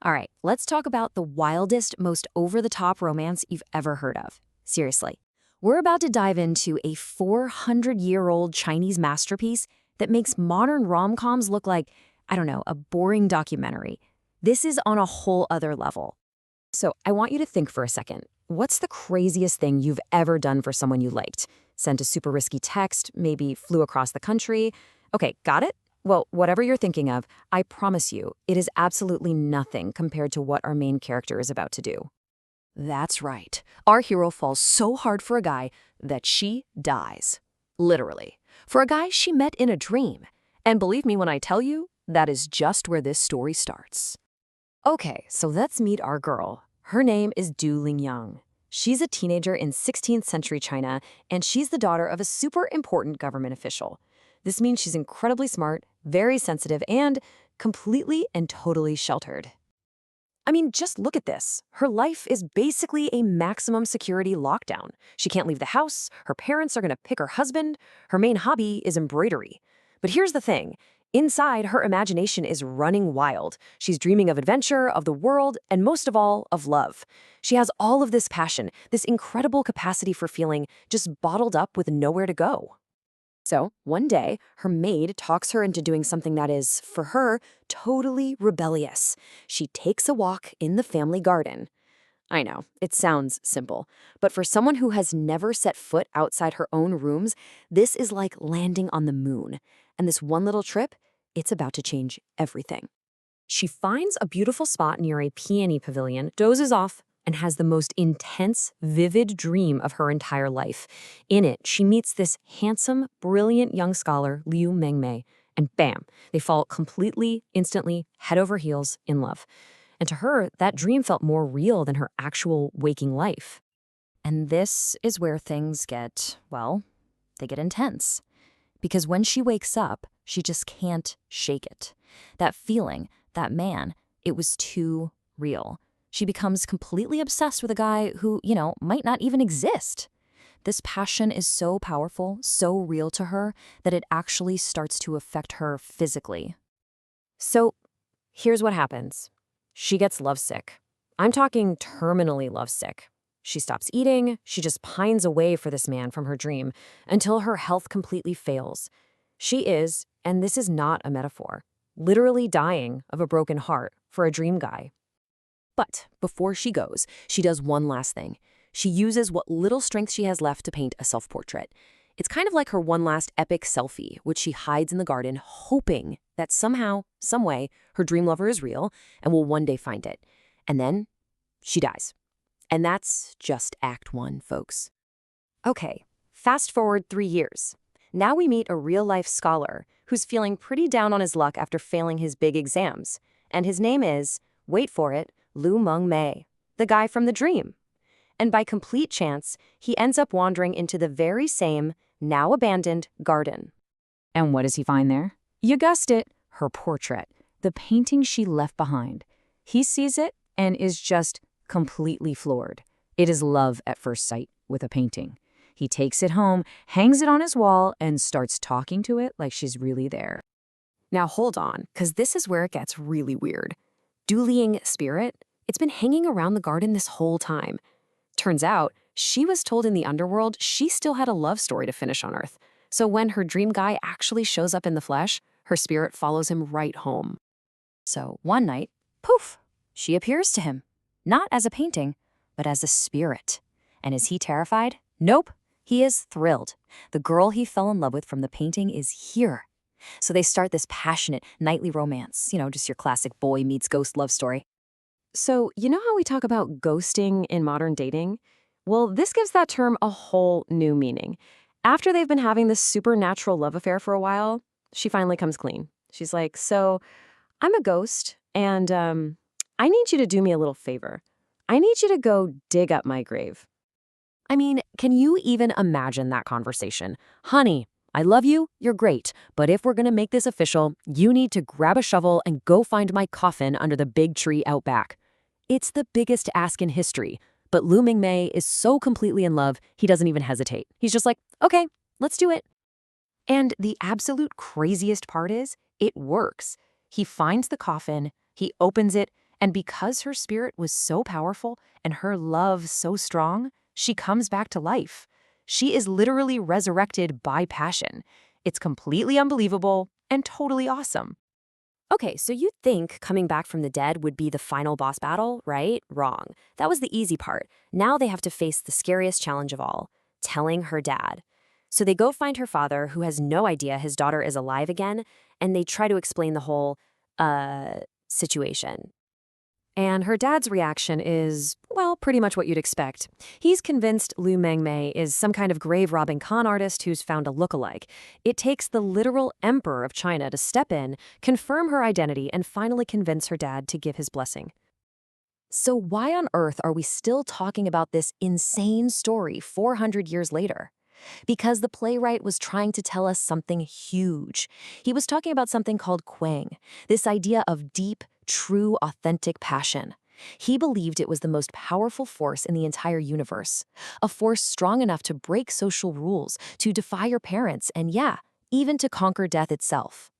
All right, let's talk about the wildest, most over-the-top romance you've ever heard of. Seriously. We're about to dive into a 400-year-old Chinese masterpiece that makes modern rom-coms look like, I don't know, a boring documentary. This is on a whole other level. So I want you to think for a second. What's the craziest thing you've ever done for someone you liked? Sent a super risky text, maybe flew across the country? Okay, got it? Well, whatever you're thinking of, I promise you, it is absolutely nothing compared to what our main character is about to do. That's right. Our hero falls so hard for a guy that she dies. Literally. For a guy she met in a dream. And believe me when I tell you, that is just where this story starts. Okay, so let's meet our girl. Her name is Liniang. She's a teenager in 16th century China, and she's the daughter of a super important government official. This means she's incredibly smart, very sensitive, and completely and totally sheltered. I mean, just look at this. Her life is basically a maximum security lockdown. She can't leave the house, her parents are gonna pick her husband, her main hobby is embroidery. But here's the thing. Inside, her imagination is running wild. She's dreaming of adventure, of the world, and most of all, of love. She has all of this passion, this incredible capacity for feeling, just bottled up with nowhere to go. So, one day, her maid talks her into doing something that is, for her, totally rebellious. She takes a walk in the family garden. I know, it sounds simple, but for someone who has never set foot outside her own rooms, this is like landing on the moon. And this one little trip, it's about to change everything. She finds a beautiful spot near a Peony Pavilion, dozes off, and has the most intense, vivid dream of her entire life. In it, she meets this handsome, brilliant young scholar, Liu Mengmei, and bam, they fall completely, instantly, head over heels in love. And to her, that dream felt more real than her actual waking life. And this is where things get, well, they get intense. Because when she wakes up, she just can't shake it. That feeling, that man, it was too real. She becomes completely obsessed with a guy who, might not even exist. This passion is so powerful, so real to her, that it actually starts to affect her physically. So, here's what happens. She gets lovesick. I'm talking terminally lovesick. She stops eating, she just pines away for this man from her dream until her health completely fails. She is, and this is not a metaphor, literally dying of a broken heart for a dream guy. But before she goes, she does one last thing. She uses what little strength she has left to paint a self-portrait. It's kind of like her one last epic selfie, which she hides in the garden, hoping that somehow, some way, her dream lover is real and will one day find it. And then she dies. And that's just Act 1, folks. Okay, fast forward 3 years. Now we meet a real-life scholar who's feeling pretty down on his luck after failing his big exams. And his name is, wait for it, Liu Mengmei, the guy from the dream. And by complete chance, he ends up wandering into the very same, now abandoned, garden. And what does he find there? You guessed it, her portrait, the painting she left behind. He sees it and is just completely floored. It is love at first sight with a painting. He takes it home, hangs it on his wall, and starts talking to it like she's really there. Now hold on, because this is where it gets really weird. Dueling spirit, it's been hanging around the garden this whole time. Turns out, she was told in the underworld she still had a love story to finish on Earth. So when her dream guy actually shows up in the flesh, her spirit follows him right home. So one night, poof, she appears to him. Not as a painting, but as a spirit. And is he terrified? Nope, he is thrilled. The girl he fell in love with from the painting is here. So they start this passionate, nightly romance, just your classic boy meets ghost love story. So, you know how we talk about ghosting in modern dating? Well, this gives that term a whole new meaning. After they've been having this supernatural love affair for a while, she finally comes clean. She's like, so, I'm a ghost, and I need you to do me a little favor. I need you to go dig up my grave. I mean, can you even imagine that conversation? Honey, I love you, you're great, but if we're gonna make this official, you need to grab a shovel and go find my coffin under the big tree out back. It's the biggest ask in history, but Liu Mengmei is so completely in love, he doesn't even hesitate. He's just like, okay, let's do it. And the absolute craziest part is, it works. He finds the coffin, he opens it, And because her spirit was so powerful and her love so strong, she comes back to life. She is literally resurrected by passion. It's completely unbelievable and totally awesome. Okay, so you'd think coming back from the dead would be the final boss battle, right? Wrong. That was the easy part. Now they have to face the scariest challenge of all, telling her dad. So they go find her father, who has no idea his daughter is alive again, and they try to explain the whole, situation. And her dad's reaction is, well, pretty much what you'd expect. He's convinced Liu Mengmei is some kind of grave-robbing con artist who's found a lookalike. It takes the literal emperor of China to step in, confirm her identity, and finally convince her dad to give his blessing. So why on earth are we still talking about this insane story 400 years later? Because the playwright was trying to tell us something huge. He was talking about something called Quang, this idea of deep, true, authentic passion. He believed it was the most powerful force in the entire universe, a force strong enough to break social rules, to defy your parents, and yeah, even to conquer death itself.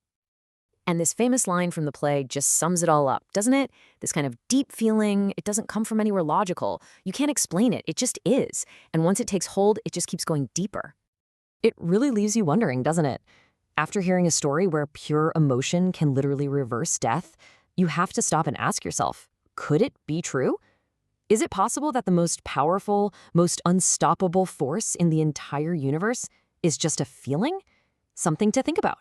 And this famous line from the play just sums it all up, doesn't it? This kind of deep feeling, it doesn't come from anywhere logical. You can't explain it, it just is. And once it takes hold, it just keeps going deeper. It really leaves you wondering, doesn't it? After hearing a story where pure emotion can literally reverse death, you have to stop and ask yourself, could it be true? Is it possible that the most powerful, most unstoppable force in the entire universe is just a feeling? Something to think about.